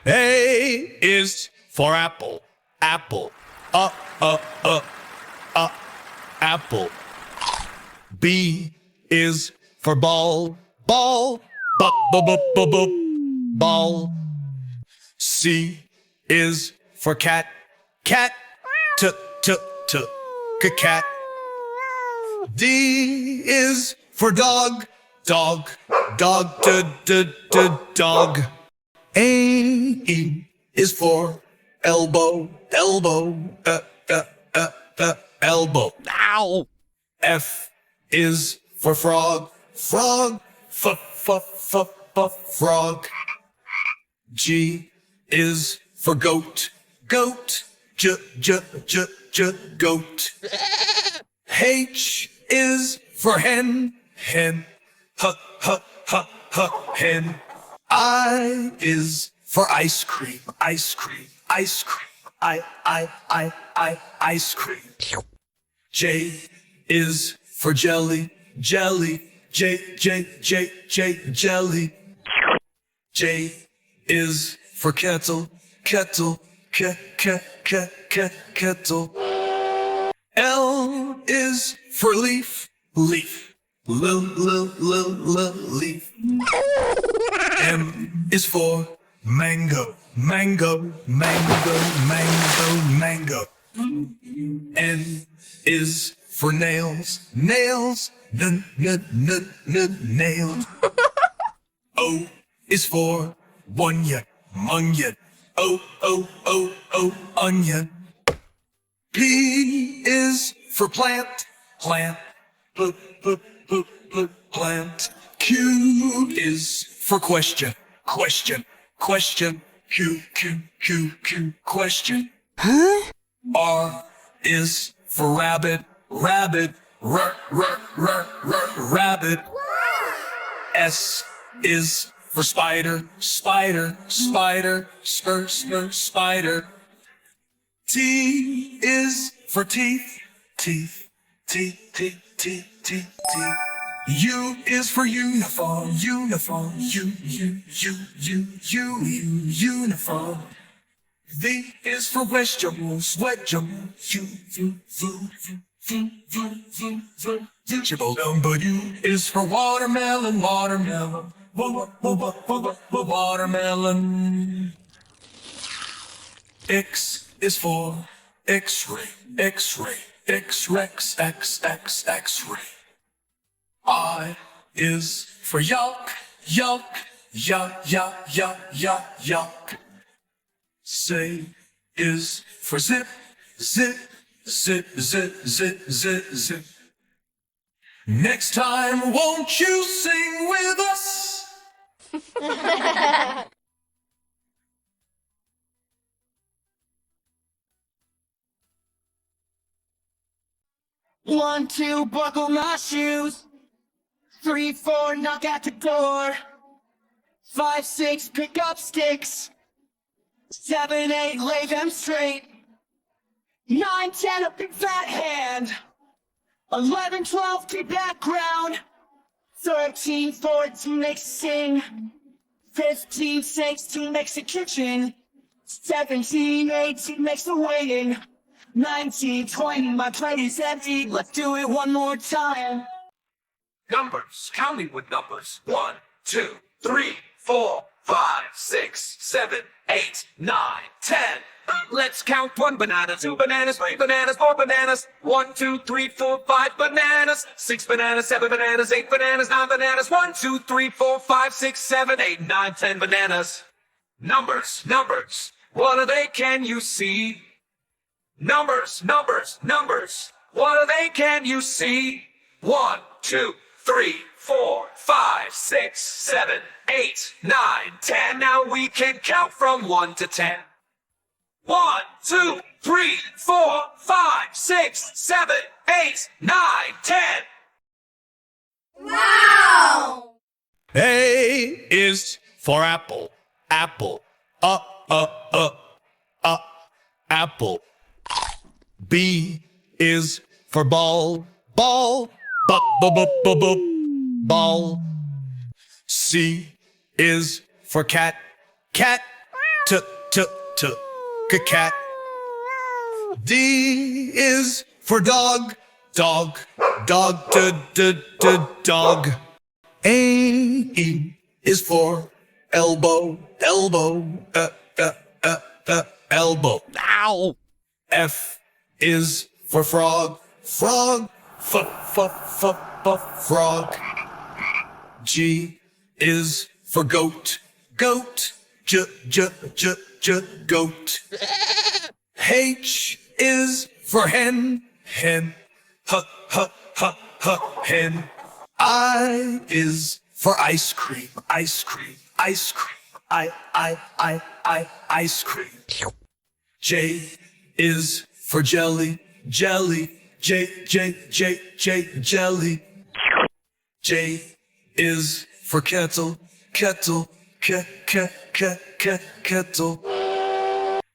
A is for apple, apple. Apple. B is for ball, ball. Ball. C is for cat, cat. Cat. D is for dog, dog. Dog. A is for elbow, elbow. Elbow. Ow! F is for frog, frog. Frog. G is for goat, goat. Goat. H is for hen, hen. Hen. I is for ice cream, ice cream. Ice cream. J is for jelly, jelly. Jelly. J is for kettle, kettle. Kettle. L is for leaf, leaf. Leaf. M is for mango, mango. N is for nails, nails. Nails. O is for onion, onion. Onion. P is for plant, plant. Plant. Q is for question, question. Q, question. Huh? R is for rabbit, rabbit. Rabbit. S is for spider, spider. Spider. T is for teeth, teeth. U is for uniform, uniform. Uniform. V is for vegetables, vegetables. Number U is for watermelon, watermelon. Watermelon. X is for X-ray, X-ray. X-ray. I is for yolk, yolk. Z is for zip, zip. Next time, won't you sing with us? 1, 2, buckle my shoes. 3, 4, knock at the door. 5, 6, pick up sticks. 7, 8, lay them straight. 9, 10, a big fat hand. 11, 12, keep that ground. 13, 14, makes a sing. 15, 16, makes a kitchen. 17, 18, makes a waiting. 19, 20, my plate is empty. Let's do it one more time. Numbers, counting with numbers. 1, 2, 3, 4, 5, 6, 7, 8, 9, 10. Let's count 1 banana, 2 bananas, 3 bananas, 4 bananas. 1, 2, 3, 4, 5 bananas. 6 bananas, 7 bananas, 8 bananas, 9 bananas. 1, 2, 3, 4, 5, 6, 7, 8, 9, 10 bananas. Numbers. What are they? Can you see? Numbers. What are they? Can you see? 1, 2, 3, 4, 5, 6, 7, 8, 9, 10. Now we can count from 1 to 10. 1, 2, 3, 4, 5, 6, 7, 8, 9, 10. Wow! A is for apple, apple. Apple. B is for ball, ball. Ball. C is for cat, cat. cat. D is for dog, dog, dog, dog. A is for elbow, elbow, elbow. Ow! F is for frog, frog, frog. G is for goat, goat, goat. H is for hen, hen, hen. I is for ice cream, ice cream, ice cream, ice cream. J is for jelly, jelly, jelly. J is for kettle, kettle, kettle.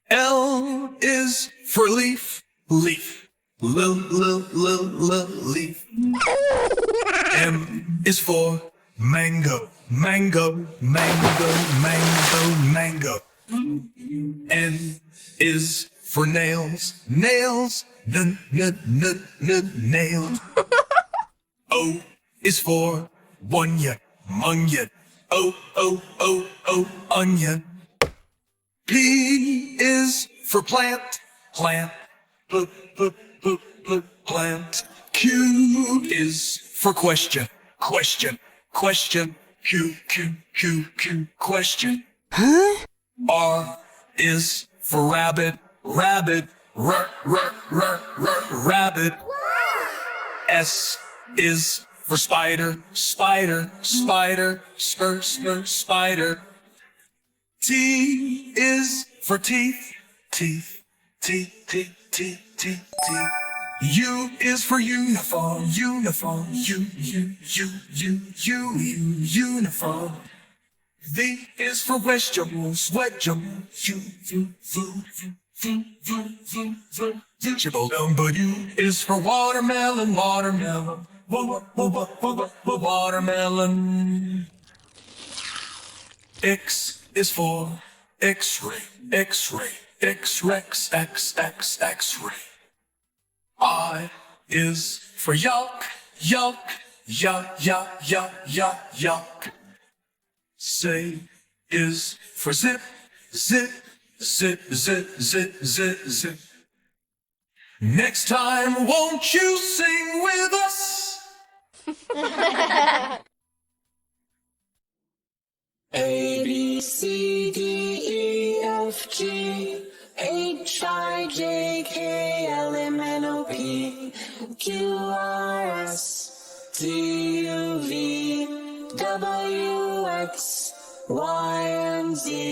L is for leaf, leaf, leaf. M is for mango, mango, mango, mango, mango. N is for nails, nails, nails. O is for onion, onion, onion. P is for plant, plant, plant. Q is for question, question, question. Q, question. Huh? R is for rabbit, rabbit, rabbit. S is for spider, spider, spider, spider. T is for teeth, teeth, teeth. U is for uniform, uniform, uniform. V is for vegetables, vegetables, vegetable. Number U is for watermelon, watermelon, watermelon. X is for X-ray, X-ray, X-rex, X-ray. I is for yolk, yolk, yolk. Z is for zip, zip, zip, zip, zip, zip, zip. Next time, won't you sing with us? A, B, C, D, E, F, G, H, I, J, K, L, M, N, O, P, Q, R, S, T, U, V, W, X, Y, and Z.